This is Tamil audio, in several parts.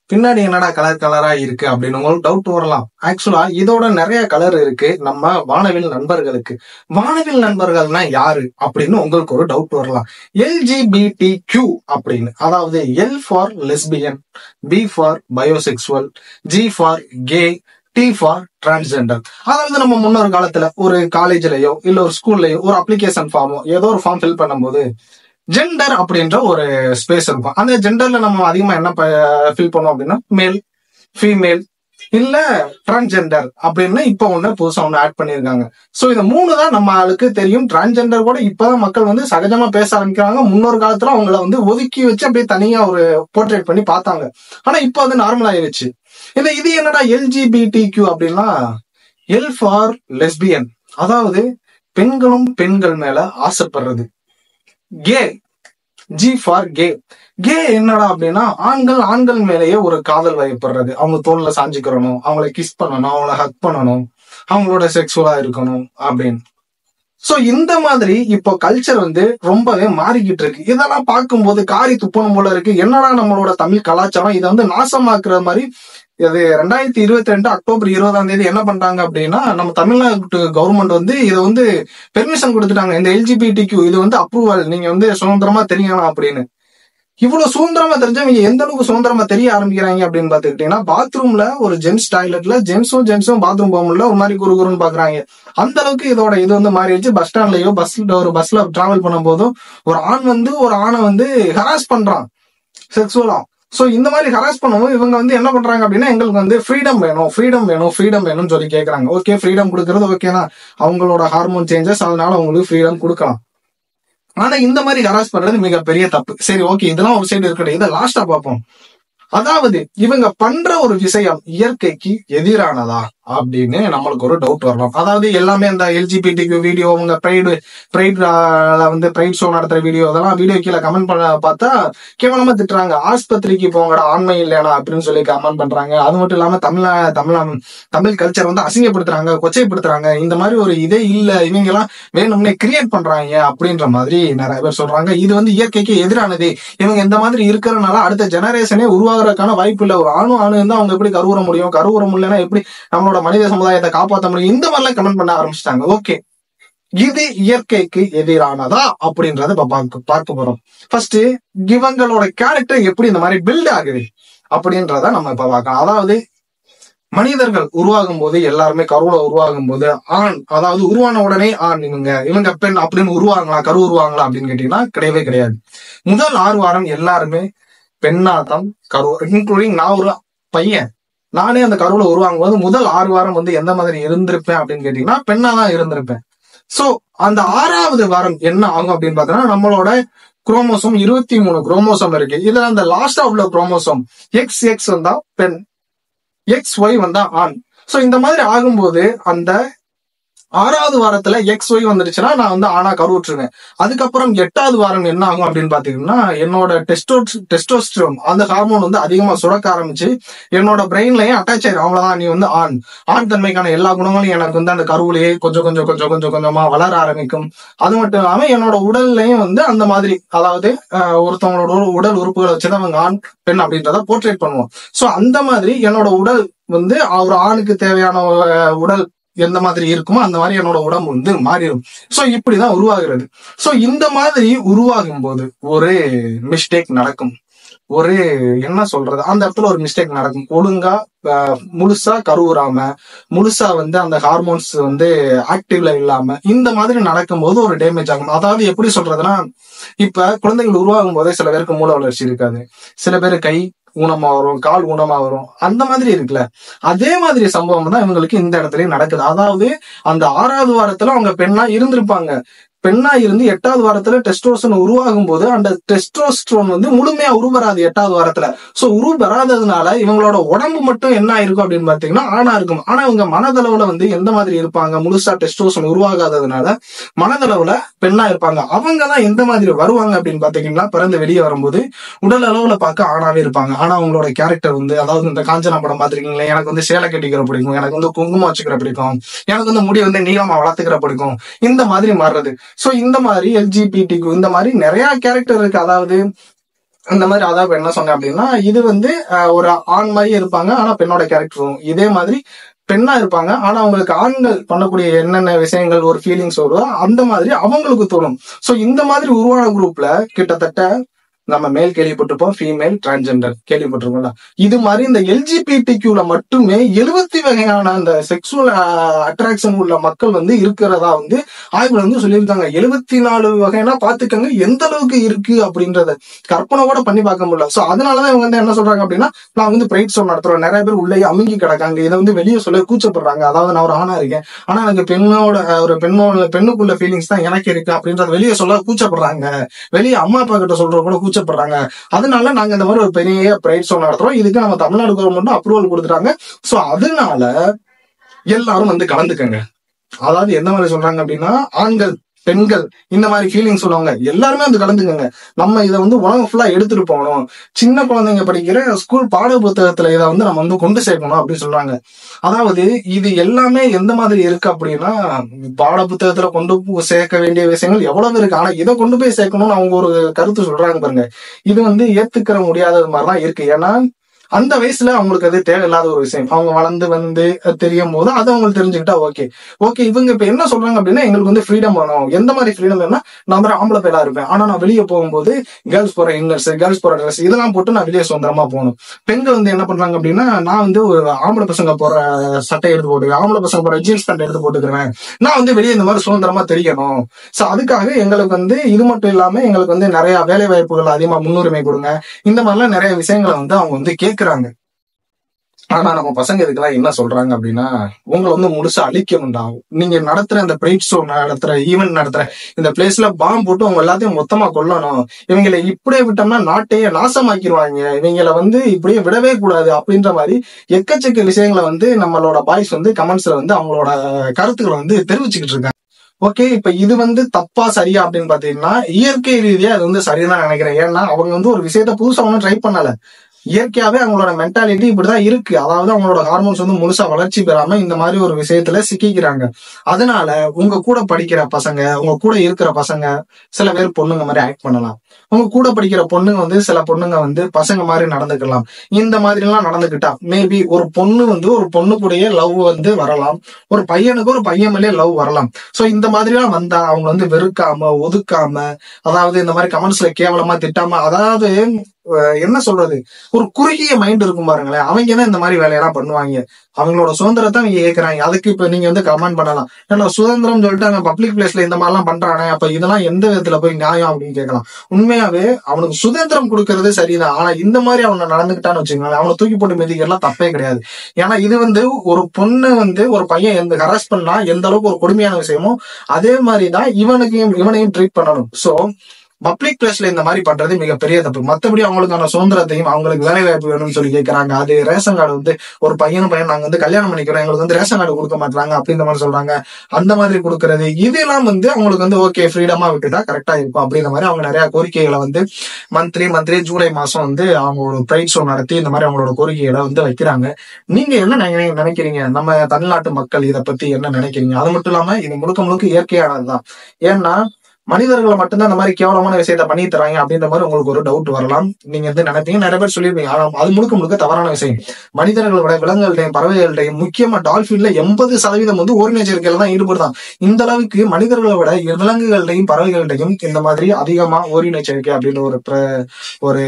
பின்னாடி என்னடா கலர் கலரா இருக்கு அப்படின்னு உங்களுக்கு டவுட் வரலாம். ஆக்சுவலா இதோட நிறைய கலர் இருக்கு நம்ம வானவில் நண்பர்களுக்கு. வானவில் நண்பர்கள்னா யாரு அப்படின்னு உங்களுக்கு ஒரு டவுட் வரலாம். LGBTQ அப்படின்னு, அதாவது L for lesbian, B for bisexual, G for gay, T for transgender. அதாவது நம்ம முன்னொரு காலத்துல ஒரு காலேஜ்லயோ இல்ல ஒரு ஸ்கூல்லயோ ஒரு அப்ளிகேஷன் ஃபார்மோ ஏதோ ஒரு ஃபார்ம் ஃபில் பண்ணும்போது ஜெண்டர் அப்படின்ற ஒரு ஸ்பேஸ் இருக்கும். அந்த ஜெண்டர்ல நம்ம அதிகமா என்ன ஃபில் பண்ணுவோம் அப்படின்னா மேல், ஃபீமேல் இல்ல டிரான்ஸ்ஜெண்டர் அப்படின்னு இப்ப ஒண்ணு புதுசா ஒண்ணு ஆட் பண்ணிருக்காங்க. சோ இந்த மூணு தான் நம்ம ஆளுக்கு தெரியும். டிரான்ஸ்ஜெண்டர் கூட இப்பதான் மக்கள் வந்து சகஜமா பேச ஆரம்பிக்கிறாங்க. முன்னொரு காலத்துல அவங்கள வந்து ஒதுக்கி வச்சு அப்படியே தனியா ஒரு போர்ட்ரேட் பண்ணி பார்த்தாங்க. ஆனா இப்ப வந்து நார்மல் ஆயிருச்சு. இல்ல இது என்னடா LGBTQ அப்படின்னா, எல் ஃபார் லெஸ்பியன், அதாவது பெண்களும் பெண்கள் மேல ஆசைப்படுறது. K, G for K. K என்னடா அப்படின்னா ஆண்கள் ஆண்கள் மேலேயே ஒரு காதல் வயப்படுறது. அவங்க தோல்ல சாஞ்சிக்கிறணும், அவங்களை கிஸ் பண்ணணும், அவங்கள ஹக் பண்ணணும், அவங்களோட செக்ஸுவலா இருக்கணும் அப்படின்னு. சோ இந்த மாதிரி இப்போ கல்ச்சர் வந்து ரொம்பவே மாறிக்கிட்டு இருக்கு. இதெல்லாம் பார்க்கும்போது காரி துப்பணும் போல இருக்கு. என்னடா நம்மளோட தமிழ் கலாச்சாரம் இதை வந்து நாசமாக்குற மாதிரி. இது 2022 அக்டோபர் 20 என்ன பண்றாங்க அப்படின்னா, நம்ம தமிழ்நாடு கவர்மெண்ட் வந்து இதை வந்து பெர்மிஷன் கொடுத்துட்டாங்க. இந்த LGBTQ இது வந்து அப்ரூவல், நீங்க வந்து சுதந்திரமா தெரியலாம் அப்படின்னு. இவ்வளவு சுதந்திரமா தெரிஞ்சவங்க எந்த அளவுக்கு சுதந்திரமா தெரிய ஆரம்பிக்கிறாங்க அப்படின்னு பாத்துக்கிட்டீங்கன்னா, பாத்ரூம்ல ஒரு ஜென்ஸ் டாய்லெட்ல ஜென்ஸும் பாத்ரூம் போக முடியல, ஒரு மாதிரி குறுகுறுன்னு பாக்குறாங்க. அந்த அளவுக்கு இதோட இது வந்து மாறிடுச்சு. பஸ் ஸ்டாண்ட்லயோ ஒரு பஸ்ல டிராவல் பண்ணும் போதும் ஒரு ஆண் வந்து ஒரு ஆணை வந்து ஹராஸ் பண்றான் செக்ஸுவலா. சோ இந்த மாதிரி ஹராஸ் பண்ணும்போது இவங்க வந்து என்ன பண்றாங்க அப்படின்னா, எங்களுக்கு வந்து ஃப்ரீடம் வேணும்னு சொல்லி கேட்கறாங்க. ஓகே, ஃப்ரீடம் கொடுக்கறது ஓகேதான், அவங்களோட ஹார்மோன் சேஞ்சஸ், அதனால அவங்களுக்கு ஃப்ரீடம் கொடுக்கலாம். ஆனா இந்த மாதிரி ஹராஸ் பண்றது மிகப்பெரிய தப்பு. சரி, ஓகே, இதெல்லாம் ஒரு சைடு இருக்கட்டும். இதை லாஸ்டா பார்ப்போம். அதாவது இவங்க பண்ற ஒரு விஷயம் இயற்கைக்கு எதிரானதா அப்படின்னு நம்மளுக்கு ஒரு டவுட் வரலாம். அதாவது எல்லாமே இந்த LGBTQ வீடியோ, அவங்க பிரைட் வந்து பிரைட் ஷோ நடத்துற வீடியோ, அதெல்லாம் வீடியோ கீழே கமெண்ட் பண்ண பார்த்தா கேவலமா திட்டுறாங்க. ஆஸ்பத்திரிக்கு போங்கடா ஆண்மை இல்லையா அப்படின்னு சொல்லி கமெண்ட் பண்றாங்க. அது மட்டும் இல்லாம தமிழ் கல்ச்சர் வந்து அசிங்கப்படுத்துறாங்க, கொச்சைப்படுத்துறாங்க. இந்த மாதிரி ஒரு இதே இல்ல, இவங்க எல்லாம் வேணும்னே கிரியேட் பண்றாங்க அப்படின்ற மாதிரி நிறைய பேர் சொல்றாங்க. இது வந்து இயற்கைக்கு எதிரானது. இவங்க இந்த மாதிரி இருக்கிறதுனால அடுத்த ஜெனரேஷனே உருவாகிறதுக்கான வாய்ப்பு இல்லை. ஒரு ஆணு இருந்தா அவங்க எப்படி கருவுற முடியும், கருவுற முடியலன்னா எப்படி நம்மளோட மனித சமுதாயத்தை காப்பாற்ற முடியும், இந்த மாதிரிலாம் கமெண்ட் பண்ண ஆரம்பிச்சிட்டாங்க. ஓகே, இது இயற்கைக்கு எதிரானதா அப்படின்றத பார்க்க போறோம். ஃபர்ஸ்ட் இவங்களோட கேரக்டர் எப்படி இந்த மாதிரி பில்ட் ஆகுது அப்படின்றத நம்ம இப்ப பார்க்கலாம். அதாவது மனிதர்கள் உருவாகும் போது எல்லாருமே கருவுல உருவாகும் போது ஆண், அதாவது உருவான உடனே ஆண், இவங்க பெண் அப்படின்னு உருவாங்களா, கரு உருவாங்களா அப்படின்னு கேட்டீங்கன்னா கிடையவே கிடையாது. முதல் 6 வாரம் எல்லாருமே பெண்ணாதான் கரு, இன்க்ளூடிங் நான் ஒரு பையன், நானே அந்த கருவுல உருவாகும் போது முதல் 6 வாரம் வந்து எந்த மாதிரி இருந்திருப்பேன் அப்படின்னு கேட்டீங்கன்னா பெண்ணாதான் இருந்திருப்பேன். சோ அந்த 6வது வாரம் என்ன ஆகும் அப்படின்னு பாத்தீங்கன்னா, நம்மளோட குரோமோசோம் 23 குரோமோசோம் இருக்கு. இதுல அந்த லாஸ்ட் உள்ள குரோமோசோம் XX வந்தா பெண், XY வந்தா ஆண். சோ இந்த மாதிரி ஆகும்போது அந்த 6வது வாரத்துல XY வந்துருச்சுன்னா நான் வந்து ஆனா கருவுற்றுவேன். அதுக்கப்புறம் 8வது வாரம் என்ன ஆகும் அப்படின்னு பாத்தீங்கன்னா, என்னோட டெஸ்டோஸ்டிரோன் அந்த ஹார்மோன் வந்து அதிகமா சுரக்க ஆரம்பிச்சு என்னோட பிரெயின்லயும் அட்டாச் ஆயிரும். அவ்வளவுதான், நீ வந்து ஆண் தன்மைக்கான எல்லா குணங்களும் எனக்கு வந்து அந்த கருவிலேயே கொஞ்சமா வளர ஆரம்பிக்கும். அது மட்டும் இல்லாம என்னோட உடல்லையும் வந்து அந்த மாதிரி, அதாவது ஒருத்தவங்களோட உடல் உறுப்புகளை வச்சுதான் அவங்க ஆண் பெண் அப்படின்றத போர்ட்ரேட் பண்ணுவோம். சோ அந்த மாதிரி என்னோட உடல் வந்து ஒரு ஆணுக்கு தேவையான உடல் எந்த மாதிரி இருக்குமோ அந்த மாதிரி என்னோட உடம்பு வந்து மாறிடும். சோ இப்படிதான் உருவாகிறது. சோ இந்த மாதிரி உருவாகும் போது ஒரு மிஸ்டேக் நடக்கும். ஒரு என்ன சொல்றது, அந்த இடத்துல ஒரு மிஸ்டேக் நடக்கும். ஒழுங்கா முழுசா கருவுறாம, முழுசா வந்து அந்த ஹார்மோன்ஸ் வந்து ஆக்டிவ்ல இல்லாம இந்த மாதிரி நடக்கும் போது ஒரு டேமேஜ் ஆகும். அதாவது எப்படி சொல்றதுன்னா, இப்ப குழந்தைகள் உருவாகும் போதே சில பேருக்கு மூல வளர்ச்சி இருக்காது, சில பேர் கை ஊனமா வரும், கால் ஊனமா வரும், அந்த மாதிரி இருக்குல்ல. அதே மாதிரி சம்பவம் தான் இவங்களுக்கு இந்த இடத்துலயும் நடக்குது. அதாவது அந்த 6வது வாரத்துல அவங்க பெண்ணா இருந்திருப்பாங்க. பெண்ணா இருந்து 8வது வாரத்துல டெஸ்டோஸ்டரோன் உருவாகும் போது அந்த டெஸ்டோஸ்டரோன் வந்து முழுமையா உருவராது 8வது வாரத்துல. சோ உருவராததுனால இவங்களோட உடம்பு மட்டும் என்ன இருக்கும் அப்படின்னு பாத்தீங்கன்னா ஆணா இருக்கும். ஆனா இவங்க மனதளவுல வந்து எந்த மாதிரி இருப்பாங்க, முழுசா டெஸ்டோஸ்டரோன் உருவாகாததுனால மனதளவுல பெண்ணா இருப்பாங்க. அவங்கதான் எந்த மாதிரி வருவாங்க அப்படின்னு பாத்தீங்கன்னா, பிறந்து வெளியே வரும்போது உடல் அளவுல பார்க்க ஆணாவே இருப்பாங்க. ஆனா அவங்களோட கேரக்டர் வந்து, அதாவது இந்த காஞ்சனா படம் பாத்திருக்கீங்களா, எனக்கு வந்து சேலை கட்டிக்கிற பிடிக்கும், எனக்கு வந்து குங்குமம் வச்சுக்கிற பிடிக்கும், எனக்கு வந்து முடி வந்து நீளமா வளர்த்துக்கிற பிடிக்கும், இந்த மாதிரி மாறுறது. சோ இந்த மாதிரி LGBTQ இந்த மாதிரி நிறைய கேரக்டர் இருக்கு. அதாவது அந்த மாதிரி அதாவது என்ன சொன்னேன் அப்படின்னா, இது வந்து ஒரு ஆண் மாதிரி இருப்பாங்க, ஆனா பெண்ணோட கேரக்டரும் இதே மாதிரி பெண்ணா இருப்பாங்க. ஆனா அவங்களுக்கு ஆண்கள் பண்ணக்கூடிய என்னென்ன விஷயங்கள் ஒரு ஃபீலிங்ஸ் வருதோ அந்த மாதிரி அவங்களுக்கு தோணும். சோ இந்த மாதிரி உருவான குரூப்ல கிட்டத்தட்ட நம்ம மேல் கேள்விப்பட்டிருப்போம், ஃபீமேல், டிரான்ஸ்ஜெண்டர் கேள்விப்பட்டிருக்கோம்ல. இது மாதிரி இந்த எல்ஜிபிடிக்யூல மட்டுமே 70 வகையான அந்த செக்ஸுவல் அட்ராக்ஷன் உள்ள மக்கள் வந்து இருக்கிறதா வந்து ஆய்வுல வந்து சொல்லியிருக்காங்க. 74 வகைனா பாத்துக்கங்க எந்த அளவுக்கு இருக்கு அப்படின்றத கற்பனை கூட பண்ணி பார்க்க முடியல. சோ அதனாலதான் இவங்க வந்து என்ன சொல்றாங்க அப்படின்னா, நான் வந்து பிரைட் ஷோ நடத்துறோம், நிறைய பேர் உள்ளே அமுங்கி கிடக்காங்க, இதை வந்து வெளியே சொல்ல கூச்சப்படுறாங்க. அதாவது நான் ஒரு ஆணா இருக்கேன், ஆனா எனக்கு பெண்ணுக்குள்ள ஃபீலிங்ஸ் தான் எனக்கு இருக்கு அப்படின்றத வெளியே சொல்ல கூச்சப்படுறாங்க, வெளியே அம்மா அப்பா கிட்ட சொல்ற கூட கூச்சப்படுறாங்க. அதனால நாங்க இந்த மாதிரி ஒரு பெரிய பிரைட் ஷோ நடத்துறோம், இதுக்கு நம்ம தமிழ்நாடு கவர்மெண்ட் அப்ரூவல் கொடுத்துட்டாங்க. சோ அதனால எல்லாரும் வந்து கலந்துக்கங்க. அதாவது எந்த மாதிரி சொல்றாங்க அப்படின்னா, ஆண்கள், பெண்கள், இந்த மாதிரி ஃபீலிங் சொல்லுவாங்க, எல்லாருமே வந்து கலந்துக்கங்க. நம்ம இதை வந்து உலகம் ஃபுல்லா எடுத்துட்டு போகணும். சின்ன குழந்தைங்க படிக்கிற ஸ்கூல் பாட புத்தகத்துல இதை வந்து நம்ம வந்து கொண்டு சேர்க்கணும் அப்படின்னு சொல்றாங்க. அதாவது இது எல்லாமே எந்த மாதிரி இருக்கு அப்படின்னா, பாட புத்தகத்துல கொண்டு சேர்க்க வேண்டிய விஷயங்கள் எவ்வளவு இருக்கு, ஆனா இதை கொண்டு போய் சேர்க்கணும்னு அவங்க ஒரு கருத்து சொல்றாங்க பாருங்க. இது வந்து ஏத்துக்கிற முடியாதது மாதிரிதான் இருக்கு. ஏன்னா அந்த வயசுல அவங்களுக்கு அது தேவையில்லாத ஒரு விஷயம். அவங்க வளர்ந்து வந்து தெரியும் போது அதை அவங்களுக்கு தெரிஞ்சுக்கிட்டா ஓகே. இவங்க இப்ப என்ன சொல்றாங்க அப்படின்னா, எங்களுக்கு வந்து ஃப்ரீடம் வேணும். எந்த மாதிரி ஃப்ரீடம் வேணும்னா, நான் வந்து ஆம்பளை பேரா இருப்பேன், ஆனா நான் வெளியே போகும்போது கேர்ள்ஸ் போற இன்னர்ஸ், கேர்ள்ஸ் போற ட்ரெஸ் இதெல்லாம் போட்டு நான் வெளியே சுதந்திரமா போகணும். பெண்கள் வந்து என்ன பண்றாங்க அப்படின்னா, நான் வந்து ஒரு ஆம்பளை பசங்க போற சட்டை எடுத்து போட்டுக்கிறேன், ஆம்பளை பசங்க போற ஜீன்ஸ் பேண்ட் எடுத்து போட்டுக்கிறேன், நான் வந்து வெளியே இந்த மாதிரி சுதந்திரமா தெரியணும். சோ அதுக்காக எங்களுக்கு வந்து இது மட்டும் இல்லாம எங்களுக்கு வந்து நிறைய வேலை வாய்ப்புகள் அதிகமா முன்னுரிமை கொடுங்க, இந்த மாதிரிலாம் நிறைய விஷயங்களை வந்து அவங்க வந்து கேட்கிறாங்க. ஆனா நம்ம பசங்க இதுக்கெல்லாம் என்ன சொல்றாங்க அப்படின்னா, உங்களை வந்து முழுசா அழிக்கணும்டா, நீங்க நடத்துற இந்த பிரைட் ஷோ நடத்துற ஈவென்ட் நடத்துற இந்த பிளேஸ்ல பாம்பு போட்டு அவங்க எல்லாத்தையும் மொத்தமா கொல்லணும், இவங்களை இப்படியே விட்டோம்னா நாட்டையே நாசமாக்கிடுவாங்க, இவங்களை வந்து இப்படியே விடவே கூடாது அப்படின்ற மாதிரி எக்கச்சக்க விஷயங்களை வந்து நம்மளோட பாய்ஸ் வந்து கமெண்ட்ஸ்ல வந்து அவங்களோட கருத்துக்களை வந்து தெரிவிச்சுக்கிட்டு இருக்காங்க. ஓகே, இப்ப இது வந்து தப்பா சரியா அப்படின்னு பாத்தீங்கன்னா, இயற்கை ரீதியா அது வந்து சரிதான் நினைக்கிறேன். ஏன்னா அவங்க வந்து ஒரு விஷயத்த புதுசா ஒன்னும் ட்ரை பண்ணல, இயற்கையாவே அவங்களோட மென்டாலிட்டி இப்படிதான் இருக்கு. அதாவது அவங்களோட ஹார்மோன்ஸ் வந்து முழுசா வளர்ச்சி பெறாம இந்த மாதிரி ஒரு விஷயத்துல சிக்கிக்கிறாங்க. அதனால உங்க கூட படிக்கிற பசங்க, உங்க கூட இருக்கிற பசங்க சில பேர் பொண்ணுங்க மாதிரி ஆக்ட் பண்ணலாம், உங்க கூட படிக்கிற பொண்ணுங்க வந்து சில பொண்ணுங்க வந்து பசங்க மாதிரி நடந்துக்கலாம். இந்த மாதிரி எல்லாம் நடந்துக்கிட்டா மேபி ஒரு பொண்ணு வந்து ஒரு பொண்ணு கூடயே லவ் வந்து வரலாம், ஒரு பையனுக்கு ஒரு பையன் மேலே லவ் வரலாம். சோ இந்த மாதிரி எல்லாம் வந்தா அவங்க வந்து வெறுக்காம ஒதுக்காம, அதாவது இந்த மாதிரி கமெண்ட்ஸ்ல கேவலமா திட்டாம, அதாவது என்ன சொல்றது, ஒரு குறுகிய மைண்ட் இருக்கும் பாருங்களேன், அவங்க தான் இந்த மாதிரி வேலையெல்லாம் பண்ணுவாங்க. அவங்களோட சுதந்திரத்தை அவங்க கேட்கறாங்க. அதுக்கு இப்ப நீங்க வந்து கமெண்ட் பண்ணலாம், ஏன்னா சுதந்திரம் சொல்லிட்டு அங்க பப்ளிக் பிளேஸ்ல இந்த மாதிரி எல்லாம் பண்றானே, அப்ப இதெல்லாம் எந்த விதத்துல போய் நியாயம் அப்படின்னு கேட்கலாம். உண்மையாவே அவனுக்கு சுதந்திரம் கொடுக்கறது சரிதான், ஆனா இந்த மாதிரி அவனை நடந்துக்கிட்டான்னு வச்சுக்கோங்களேன், அவனை தூக்கி போட்டு மிதிக்கலாம் தப்பே கிடையாது. ஏன்னா இது வந்து ஒரு பொண்ணு வந்து ஒரு பையன் எந்த ஹராஸ் பண்ணா எந்த அளவுக்கு ஒரு கொடுமையான விஷயமோ அதே மாதிரிதான் இவனையும் ட்ரீட் பண்ணணும். சோ பப்ளிக் பிளேஸ்ல இந்த மாதிரி பண்றது மிகப்பெரிய தப்பு. மத்தபடி அவங்களுக்கான சுதந்திரத்தையும் அவங்களுக்கு வேலை வாய்ப்பு வேணும்னு சொல்லி கேட்கறாங்க. அது ரேஷன் கார்டு வந்து ஒரு பையன் நாங்க வந்து கல்யாணம் பண்ணிக்கிறோம், எங்களுக்கு வந்து ரேஷன் கார்டு கொடுக்க மாட்டாங்க அப்படின்ற மாதிரி சொல்றாங்க. அந்த மாதிரி கொடுக்கறது இதெல்லாம் வந்து அவங்களுக்கு வந்து ஓகே ஃப்ரீடமா விட்டுட்டா கரெக்டா இருக்கும் அப்படின்ற மாதிரி அவங்க நிறைய கோரிக்கைகளை வந்து மந்த்லி ஜூலை மாசம் வந்து அவங்களோட பிரைட் ஷோ நடத்தி இந்த மாதிரி அவங்களோட கோரிக்கைகளை வந்து வைக்கிறாங்க. நீங்க என்ன நினைக்கிறீங்க, நம்ம தமிழ்நாட்டு மக்கள் இதை பத்தி என்ன நினைக்கிறீங்க? அது மட்டும் இல்லாம இது முழுக்க இயற்கையானதுதான். ஏன்னா மனிதர்களை மட்டும்தான் இந்த மாதிரி கேவலமான விஷயத்த பண்ணி தராங்க அப்படின்ற மாதிரி உங்களுக்கு ஒரு டவுட் வரலாம். நீங்க வந்து நினைப்பீங்க, நிறைய பேர் சொல்லியிருப்பீங்க. ஆனா அது முழுக்க தவறான விஷயம். மனிதர்களோட விலங்குகள்டையும் பறவைகள்டையும் முக்கியமா டால்பின்ல 80% வந்து ஓரின சேர்க்கையில தான் ஈடுபடுதான். இந்த அளவுக்கு மனிதர்களை விட விலங்குகள்டையும் பறவைகள்டையும் இந்த மாதிரி அதிகமா ஓரின சேர்க்கை அப்படின்னு ஒரு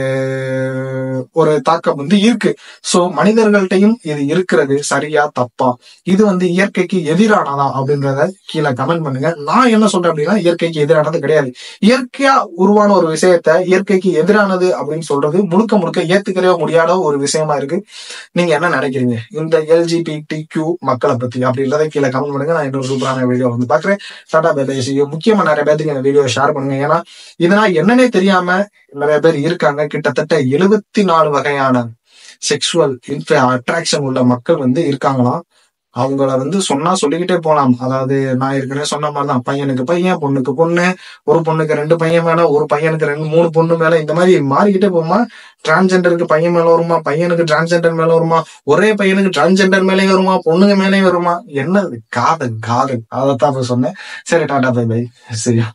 ஒரு தாக்கம் வந்து இருக்கு. சோ மனிதர்கள்ட்டையும் இது இருக்கிறது சரியா தப்பா, இது வந்து இயற்கைக்கு எதிரானதா அப்படின்றத கீழே கமெண்ட் பண்ணுங்க. நான் என்ன சொல்றேன் அப்படின்னா, இயற்கைக்கு எதிரானது கிடையாது. இயற்கையா உருவான ஒரு விஷயத்த இயற்கைக்கு எதிரானது அப்படின்னு சொல்றது முழுக்க ஏத்துக்கவே முடியாத ஒரு விஷயமா இருக்கு. நீங்க என்ன நினைக்கிறீங்க இந்த LGBTQ மக்களை பத்தி அப்படின்றத கீழே கமெண்ட் பண்ணுங்க. நான் இன்னொரு சூப்பரான வீடியோ வந்து பாக்குறேன். Tata bye bye. முக்கியமா நிறைய பேருக்கு இந்த வீடியோ ஷேர் பண்ணுங்க. ஏன்னா இதெல்லாம் என்னன்னே தெரியாம நிறைய பேர் இருக்காங்க. கிட்டத்தட்ட 74 வகையான செக்ஷுவல் அட்ராக்ஷன் உள்ள மக்கள் வந்து இருக்காங்களாம். அவங்கள வந்து சொன்னா சொல்லிக்கிட்டே போலாம். அதாவது நான் ஏற்கனவே சொன்ன மாதிரிதான், பையனுக்கு பையன், பொண்ணுக்கு பொண்ணு, ஒரு பொண்ணுக்கு 2 பையன் மேல, ஒரு பையனுக்கு 3 பொண்ணு மேல, இந்த மாதிரி மாறிக்கிட்டே போமா. டிரான்ஸ்ஜெண்டருக்கு பையன் மேல வருமா, பையனுக்கு டிரான்ஸ்ஜெண்டர் மேல வருமா, ஒரே பையனுக்கு டிரான்ஸ்ஜெண்டர் மேலேயும் வருமா, பொண்ணுங்க மேலேயும் வருமா. என்னது காதல். அதைத்தான் சொன்னேன். சரி, டாடா பை பை. சரியா?